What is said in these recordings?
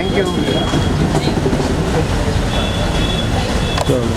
Thank you. चलो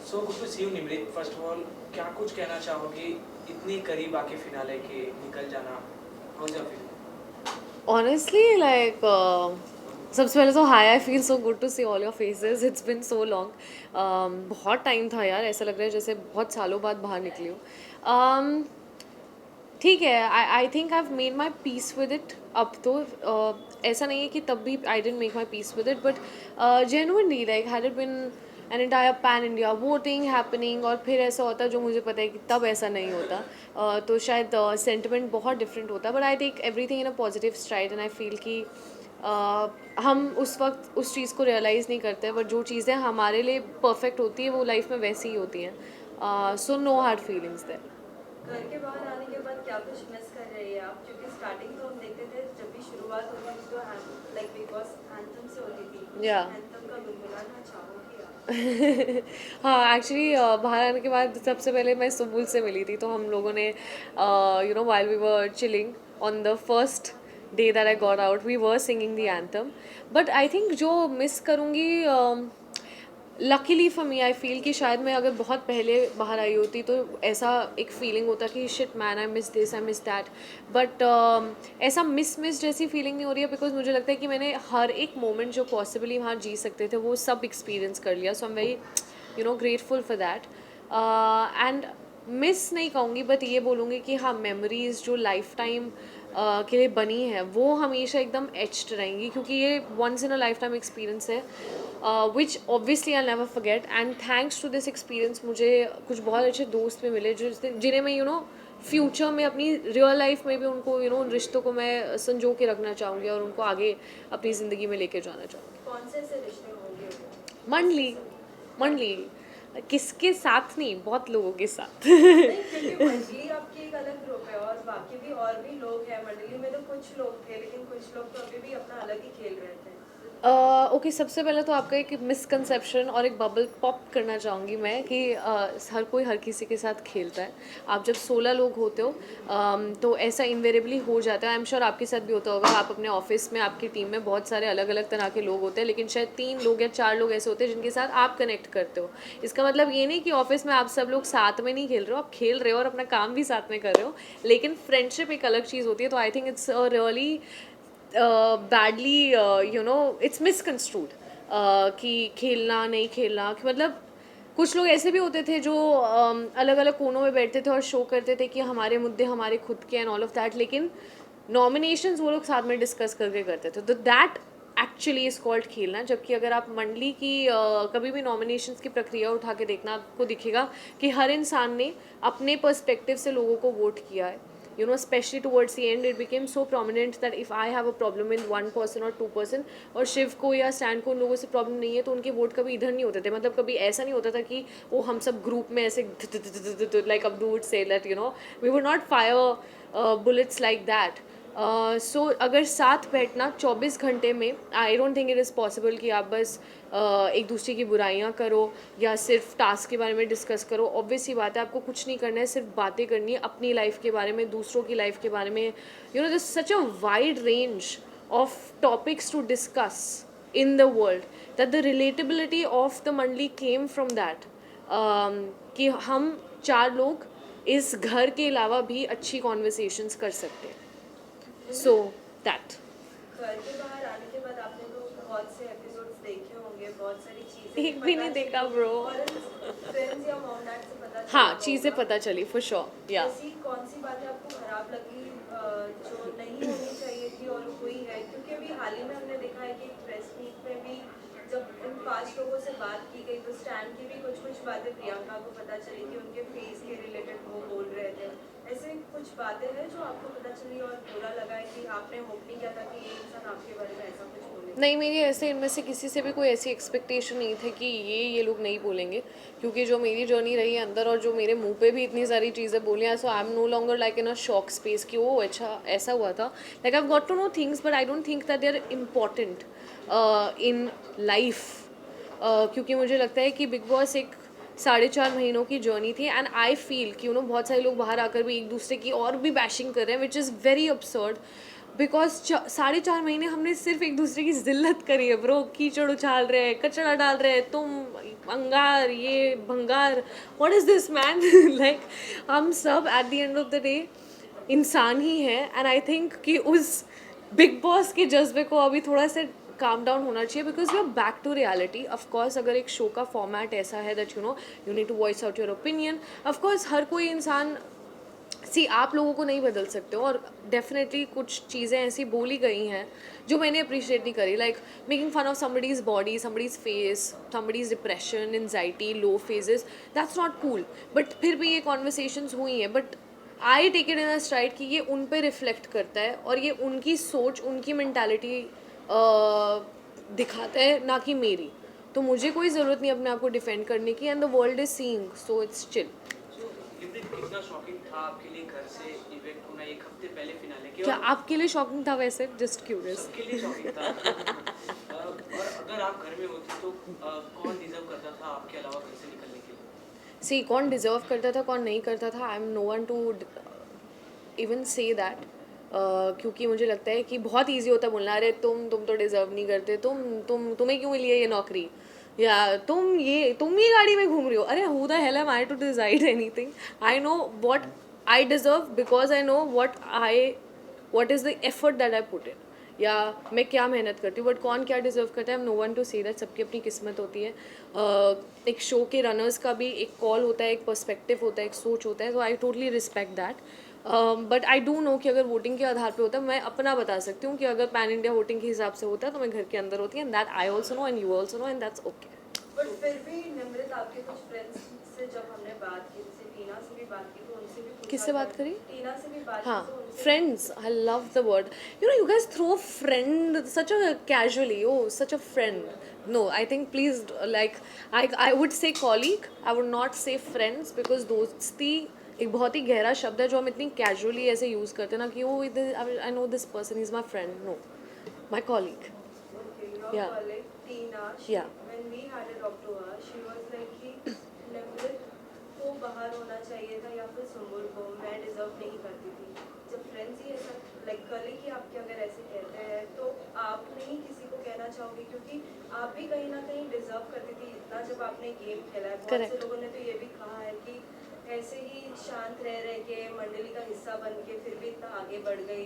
so good to see you Nimrit. First of all क्या कुछ कहना चाहोगे इतनी करीब आके फिनाले के निकल जाना, how is your feeling? Honestly, like, सबसे पहले तो hi, I feel so good to see all your faces, it's been so long. बहुत टाइम था यार, ऐसा लग रहा है जैसे बहुत सालों बाद बाहर निकली हूँ। ठीक है, I think I have made my peace with it. अब तो ऐसा नहीं है कि तब भी I didn't make my peace with it, but genuinely like had it been an entire pan India voting happening और फिर ऐसा होता जो मुझे पता है कि तब ऐसा नहीं होता, तो शायद सेंटिमेंट बहुत डिफरेंट होता। But I take everything in a positive stride and I feel कि हम उस वक्त उस चीज़ को रियलाइज़ नहीं करते, बट जो चीज़ें हमारे लिए परफेक्ट होती है वो लाइफ में वैसी ही होती हैं। So no hard feelings there. घर के बाहर आने के बाद क्या कुछ मिस कर रही है आप? क्योंकि स्टार्टिंग तो हम देखते थे जब भी शुरुआत होती थी तो लाइक बिग बॉस एंथम से होती थी। Yeah. एंथम का गुनगुनाना चाहोगी आप? हाँ, एक्चुअली बाहर आने के बाद सबसे पहले मैं सुबुल से मिली थी, तो हम लोगों ने you know while we were chilling on the first day that I got out we were singing the anthem. But I think जो मिस करूँगी, luckily for me I feel कि शायद मैं अगर बहुत पहले बाहर आई होती तो ऐसा एक फीलिंग होता कि shit man I miss this I miss that. But ऐसा मिस जैसी फीलिंग नहीं हो रही है, बिकॉज मुझे लगता है कि मैंने हर एक मोमेंट जो पॉसिबली वहाँ जी सकते थे वो सब एक्सपीरियंस कर लिया। So I am very you know grateful for that. And miss नहीं कहूँगी, बट ये बोलूँगी कि हाँ, मेमोरीज जो लाइफ टाइम के लिए बनी है वो हमेशा एकदम एच्ड रहेंगी, क्योंकि ये once in a lifetime experience है, which obviously I never forget. And thanks to this experience मुझे कुछ बहुत अच्छे दोस्त भी मिले जो जिन्हें मैं यू नो फ्यूचर में अपनी रियल लाइफ में भी उनको यू नो उन रिश्तों को मैं संजो के रखना चाहूँगी और उनको आगे अपनी ज़िंदगी में लेके जाना चाहूँगी। कौन से ऐसे रिश्ते होंगे वो? मंडली मंडली किसके साथ नहीं, बहुत लोगों के साथ। नहीं, क्योंकि मंडली आपकी एक अलग ग्रुप है और बाकी भी और भी लोग हैं। मंडली में तो कुछ लोग थे लेकिन कुछ लोग तो अभी भी अपना अलग ही खेल रहे थे। ओके, सबसे पहले तो आपका एक मिसकंसेप्शन और एक बबल पॉप करना चाहूँगी मैं कि हर कोई हर किसी के साथ खेलता है। आप जब 16 लोग होते हो तो ऐसा इन्वेरेबली हो जाता है। आई एम श्योर आपके साथ भी होता होगा। आप अपने ऑफिस में आपकी टीम में बहुत सारे अलग अलग तरह के लोग होते हैं, लेकिन शायद 3 लोग या 4 लोग ऐसे होते हैं जिनके साथ आप कनेक्ट करते हो। इसका मतलब ये नहीं कि ऑफिस में आप सब लोग साथ में नहीं खेल रहे हो, आप खेल रहे हो और अपना काम भी साथ में कर रहे हो, लेकिन फ्रेंडशिप एक अलग चीज़ होती है। तो I think it's really badly you know it's misconstrued कि खेलना नहीं खेलना, कि मतलब कुछ लोग ऐसे भी होते थे जो अलग अलग कोनों में बैठते थे और शो करते थे कि हमारे मुद्दे हमारे खुद के एंड ऑल ऑफ दैट, लेकिन नॉमिनेशंस वो लोग साथ में डिस्कस करके करते थे। तो दैट एक्चुअली इज कॉल्ड खेलना। जबकि अगर आप मंडली की कभी भी नॉमिनेशंस की प्रक्रिया उठा के देखना, आपको दिखेगा कि हर इंसान ने अपने पर्सपेक्टिव से लोगों को वोट किया है। You know, especially towards the end it became so prominent that if I have a problem with 1% or 2% और शिव को या स्टैंड को उन लोगों से प्रॉब्लम नहीं है, तो उनके वोट कभी इधर नहीं होते थे। मतलब कभी ऐसा नहीं होता था कि वो हम सब ग्रुप में ऐसे like Abdu would say that you know we would not fire bullets like that. So अगर साथ बैठना 24 घंटे में, I don't think it is possible कि आप बस एक दूसरे की बुराइयां करो या सिर्फ टास्क के बारे में डिस्कस करो। ऑब्वियस ही बात है, आपको कुछ नहीं करना है, सिर्फ बातें करनी है अपनी लाइफ के बारे में, दूसरों की लाइफ के बारे में। You know, this such a wide range of topics to discuss in the world that the relatability of the मंडली came from that, कि हम 4 लोग इस घर के अलावा भी अच्छी कॉन्वर्सेशंस कर सकते हैं। सो दैट घर के बाहर आने के बाद आपने तो बहुत से एपिसोड्स देखे होंगे, बहुत सारी चीजें एक भी नहीं देखा bro। फ्रेंड्स या मॉम डैड से पता चला हाँ, होगा। चीज़ें पता चली फॉर श्योर। या ऐसी कौन सी बातें आपको खराब लगी जो नहीं होनी चाहिए थी और हुई है? क्योंकि अभी हाल ही में हमने देखा है कि प्रेस मीट में भी जब उन 5 लोगों से बात की गई तो स्टैंड की भी कुछ बातें प्रियंका को पता चली कि उनके फेस के रिलेटेड वो बोल रहे थे। ऐसे कुछ बातें हैं जो आपको पता चली और बुरा लगा है कि आपने होप नहीं किया था कि ये इंसान आपके बारे में ऐसा कुछ बोले? नहीं, मेरी ऐसे इनमें से किसी से भी कोई ऐसी एक्सपेक्टेशन नहीं थी कि ये लोग नहीं बोलेंगे, क्योंकि जो मेरी जर्नी रही है अंदर और जो मेरे मुंह पे भी इतनी सारी चीज़ें बोली हैं, so I am no longer like in a shock space कि वो अच्छा ऐसा हुआ था। Like I have got to know things but I don't think that they are important in life, क्योंकि मुझे लगता है कि बिग बॉस एक 4.5 महीनों की जर्नी थी एंड आई फील कि बहुत सारे लोग बाहर आकर भी एक दूसरे की और भी बैशिंग कर रहे हैं which is very absurd because 4.5 महीने हमने सिर्फ एक दूसरे की जिल्लत करी है ब्रो. कीचड़ उछाल रहे हैं, कचरा डाल रहे हैं, तुम अंगार ये भंगार, what is this man. Like हम सब at the end of the day इंसान ही हैं एंड आई थिंक कि उस बिग बॉस के जज्बे को अभी थोड़ा सा काम डाउन होना चाहिए because we are back to reality. Of course अगर एक शो का फॉर्मेट ऐसा है that you need to voice out your opinion. Of course हर कोई इंसान आप लोगों को नहीं बदल सकते हो और डेफिनेटली कुछ चीज़ें ऐसी बोली गई हैं जो मैंने अप्रिशिएट नहीं करी, like making fun of somebody's body, somebody's face, somebody's depression, anxiety, low phases. That's not cool. But फिर भी ये कॉन्वर्सेशंस हुई हैं but I take it in a stride कि ये उन पे रिफ्लेक्ट करता है और ये उनकी सोच, उनकी मैंटालिटी दिखाता है, ना कि मेरी. तो मुझे कोई ज़रूरत नहीं अपने आप को डिफेंड करने की and the world is seeing, so it's chill. कितना शॉकिंग था आपके लिए घर से इवेंट होना एक हफ्ते पहले फिनाले के? क्या और आपके लिए शॉकिंग था वैसे? Just curious. सबके लिए शॉकिंग था। और अगर आप घर में होती तो कौन डिजर्व करता था आपके अलावा घर से निकलने के लिए? कौन डिज़र्व करता था कौन नहीं करता था, I am no one to even say that. क्योंकि मुझे लगता है कि बहुत ईजी होता है बोलना, अरे तुम तो डिज़र्व नहीं करते, तुम्हें क्यों मिली है ये नौकरी, या तुम ये गाड़ी में घूम रही हो. अरे who the hell am I to decide anything. I know what I deserve because I know what is the effort that I put in, या मैं क्या मेहनत करती हूँ. बट कौन क्या डिज़र्व करता है, I am no one to say that. सबकी अपनी किस्मत होती है. एक शो के रनर्स का भी एक कॉल होता है, एक पर्सपेक्टिव होता है, एक सोच होता है. तो I totally respect that. But I do know कि अगर वोटिंग के आधार पे होता है, मैं अपना बता सकती हूँ कि अगर पैन इंडिया वोटिंग के हिसाब से होता है तो मैं घर के अंदर होती है. And that I also know and you also know and that's okay. But फिर भी निमृत आपके कुछ फ्रेंड्स से जब हमने बात की, जैसे टीना से भी बात की तो उनसे भी पूछा किससे बात था- करी? टीना से भी बात हाँ, की तो उनसे friends. I love the word. You guys throw friend such a casually. Oh, such a friend. No, I think please like I would say colleague. I would not say friends because दोस्ती एक बहुत ही गहरा शब्द है जो हम इतनी casually ऐसे यूज़ करते हैं ना कि वो I know this person is my friend. No, my colleague. Okay, your Yeah. colleague Tina, Yeah. when we had a talk to her, she was like कि निमृत को बाहर होना चाहिए था या फिर सुम्बुल को, मैं डिजर्व नहीं करती थी. जब फ्रेंड्स ही ऐसा लाइक कलीग ही आपके अगर ऐसे कहते हैं तो आप नहीं किसी को कहना चाहोगे, क्योंकि आप भी कहीं ना कहीं डिजर्व करती थी इतना जब आपने गेम खेला है. बहुत से Correct. लोगों ने तो ये भी कहा है कि ऐसे ही शांत रह के मंडली का हिस्सा बन के फिर भी इतना आगे बढ़ गई.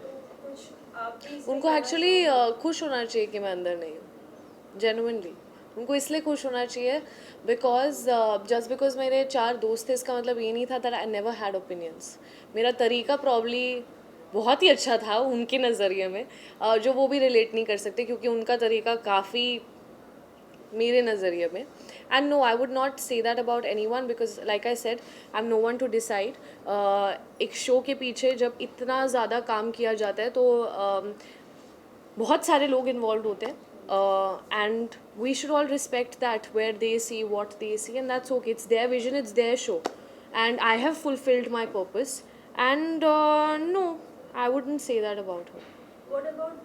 तो कुछ आप भी इसमें उनको कहना एक्चुअली चाहोगे? खुश होना चाहिए कि मैं अंदर नहीं हूँ. जेनुइनली उनको इसलिए खुश होना चाहिए बिकॉज जस्ट बिकॉज मेरे 4 दोस्त थे इसका मतलब ये नहीं था that I never had opinions. मेरा तरीका प्रॉब्ली बहुत ही अच्छा था उनके नज़रिए में, जो वो भी रिलेट नहीं कर सकते क्योंकि उनका तरीका काफ़ी मेरे नज़रिए में. And no, I would not say that about any one because like I said I am no one to decide. एक शो के पीछे जब इतना ज़्यादा काम किया जाता है तो बहुत सारे लोग इन्वॉल्व होते हैं and we should all respect that where they see what they see and that's okay. It's their vision, it's their show and I have fulfilled my purpose and no, I wouldn't say that about her. What about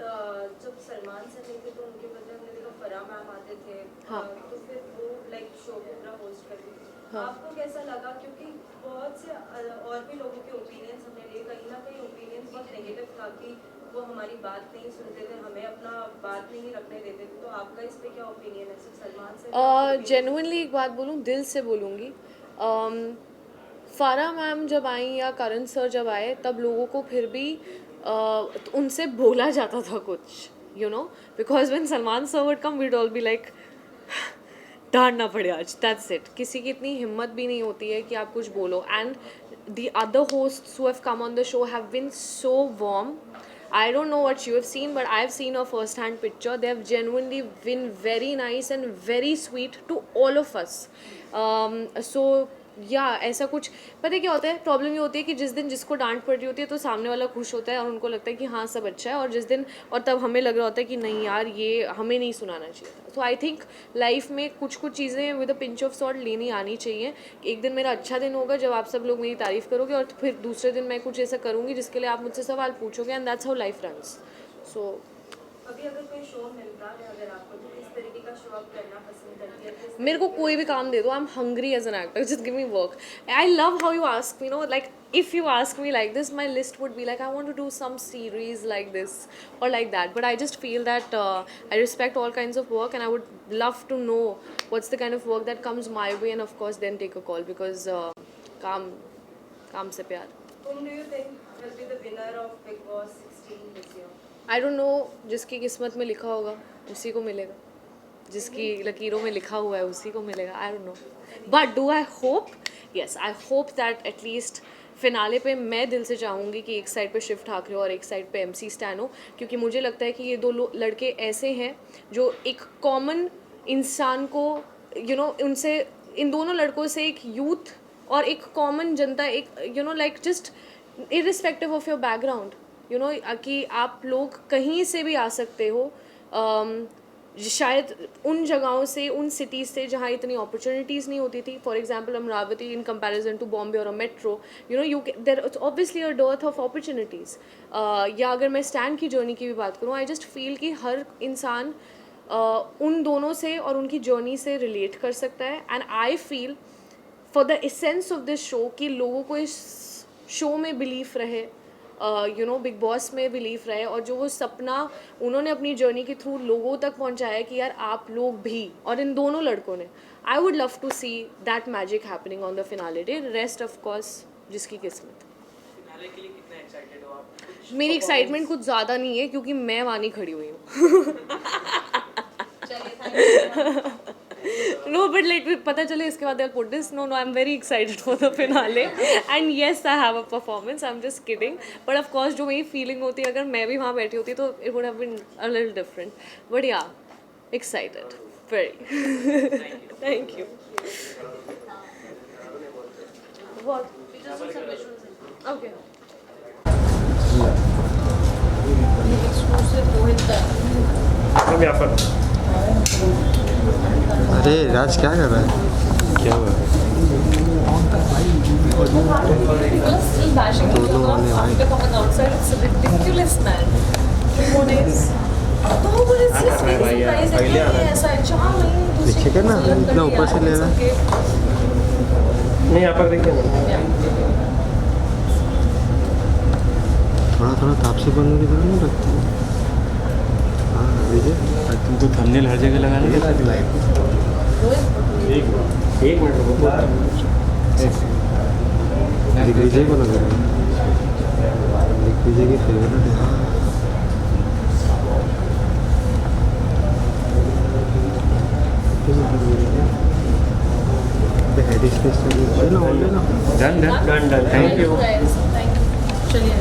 जब Salman sir नहीं थे तो उनके बदले हमने देखा Farah ma'am आते थे. हाँ. तो फिर वो लाइक शो पूरा होस्ट करती थी. हाँ. आपको कैसा लगा, क्योंकि बहुत से और भी लोगों के ओपिनियंस हमने लिए, कहीं ना कहीं ओपिनियंस बहुत नेगेटिव था कि वो हमारी बात नहीं सुनते थे, हमें अपना बात नहीं रखने देते थे. तो आपका इस पे क्या ओपिनियन है? सिर्फ सलमान सर जेनुइनली एक बात बोलूँ, दिल से बोलूँगी. फारा मैम जब आई या करण सर जब आए तब लोगों को फिर भी उनसे बोला जाता था कुछ, you know, because when Salman sir would come we'd all be like डांटना पड़े आज, दैट्स इट. किसी की इतनी हिम्मत भी नहीं होती है कि आप कुछ बोलो. And the other hosts who have come on the show have been so warm. I don't know what you have seen, but I've seen a first-hand picture. They have genuinely been very nice and very sweet to all of us. So ऐसा कुछ पता है क्या होता है. Problem ये होती है कि जिस दिन जिसको डांट पड़ रही होती है तो सामने वाला खुश होता है और उनको लगता है कि हाँ सब अच्छा है, और जिस दिन और तब हमें लग रहा होता है कि नहीं यार ये हमें नहीं सुनाना चाहिए था. तो आई थिंक लाइफ में कुछ चीज़ें with a pinch of salt लेनी आनी चाहिए. एक दिन मेरा अच्छा दिन होगा जब आप सब लोग मेरी तारीफ़ करोगे, और फिर दूसरे दिन मैं कुछ ऐसा करूँगी जिसके लिए आप मुझसे सवाल पूछोगे, and that's how life runs. So अभी अगर कोई शो मिलता है अगर आपको तो किस तरीके का शो आप करना पसंद करती है किस मेरे को कोई भी काम दे दो, I am hungry as an actor, just give me work. I love how you ask me, no like if you ask me like this, my list would be like I want to do some series like this or like that, but I just feel that I respect all kinds of work and I would love to know what's the kind of work that comes my way, and of course then take a call because काम से प्यार. whom do you think will be the winner of Big Boss 16 this year? I don't know, जिसकी किस्मत में लिखा होगा उसी को मिलेगा, जिसकी लकीरों में लिखा हुआ है उसी को मिलेगा. I don't know, but do I hope? Yes, I hope that at least finale पे मैं दिल से चाहूँगी कि एक साइड पे शिव ठाकरे और एक साइड पे MC स्टैन हो, क्योंकि मुझे लगता है कि ये दो लड़के ऐसे हैं जो एक कॉमन इंसान को उनसे, इन दोनों लड़कों से एक यूथ और एक कॉमन जनता, एक like just irrespective of your background, कि आप लोग कहीं से भी आ सकते हो, शायद उन जगहों से, उन सिटीज़ से जहाँ इतनी अपॉर्चुनिटीज़ नहीं होती थी. For example Amravati in comparison to Bombay और metro, you there obviously a dearth of opportunities. या अगर मैं स्टैंड की जर्नी की भी बात करूँ, आई जस्ट फील कि हर इंसान उन दोनों से और उनकी जर्नी से रिलेट कर सकता है. And I feel for the essence of this show कि लोगों को इस शो में बिलीफ रहे, बिग बॉस में बिलीफ रहे, और जो वो सपना उन्होंने अपनी जर्नी के थ्रू लोगों तक पहुंचाया कि यार आप लोग भी, और इन दोनों लड़कों ने, I would love to see that magic happening on the finale day. Rest of course जिसकी किस्मत. फिनाले के लिए कितना एक्साइटेड हो आप? मेरी एक्साइटमेंट कुछ ज़्यादा नहीं है क्योंकि मैं वहाँ नहीं खड़ी हुई हूँ. No, but like पता चले इसके बाद I'll put this. No, I'm very excited for the finale. And yes, I have a performance. I'm just kidding. But of course, जो मेरी feeling होती है, अगर मैं भी वहाँ बैठी होती तो it would have been a little different. But yeah, excited. Very. Thank you. What? Okay. अरे राज क्या कर रहा है? क्या हुआ? दोनों वाले पीछे करना, इतना ऊपर से ले रहा है. नहीं यहाँ पर देखिए ना, थोड़ा थोड़ा तापसी बनने की जरूरत नहीं लगती. हाँ विजय, तुम तो थंबनेल हर जगह लगा रहे एक मिनट रुको. विजय को लगा रहा है, विजय की फेवरेट है. Head space done done done done. Thank you. चलिए.